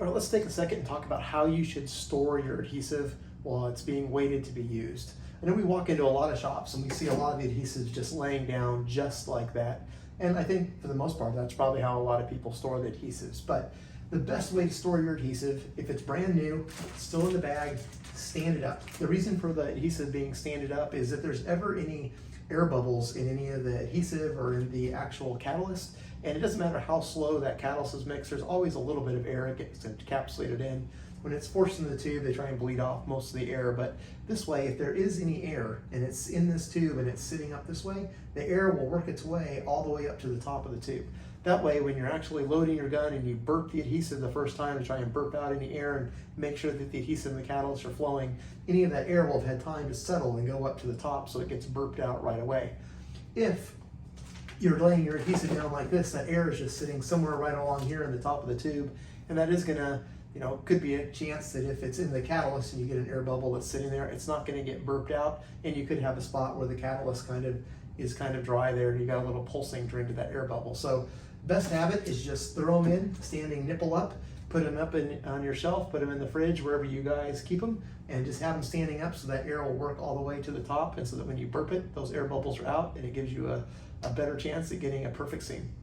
All right, let's take a second and talk about how you should store your adhesive while it's being waited to be used. I know we walk into a lot of shops and we see a lot of the adhesives just laying down just like that. And I think for the most part, that's probably how a lot of people store the adhesives. But the best way to store your adhesive, if it's brand new, still in the bag, stand it up. The reason for the adhesive being standed up is if there's ever any air bubbles in any of the adhesive or in the actual catalyst, and it doesn't matter how slow that catalyst is mixed, there's always a little bit of air that gets encapsulated in. When it's forced into the tube, they try and bleed off most of the air, but this way, if there is any air and it's in this tube and it's sitting up this way, the air will work its way all the way up to the top of the tube. That way, when you're actually loading your gun and you burp the adhesive the first time to try and burp out any air and make sure that the adhesive and the catalyst are flowing, any of that air will have had time to settle and go up to the top so it gets burped out right away. If you're laying your adhesive down like this, that air is just sitting somewhere right along here in the top of the tube, and that is gonna, could be a chance that if it's in the catalyst and you get an air bubble that's sitting there, it's not gonna get burped out, and you could have a spot where the catalyst is kind of dry there and you got a little pulsing during to that air bubble. So best habit is just throw them in, standing nipple up, put them up on your shelf, put them in the fridge, wherever you guys keep them, and just have them standing up so that air will work all the way to the top, and so that when you burp it, those air bubbles are out and it gives you a better chance at getting a perfect seam.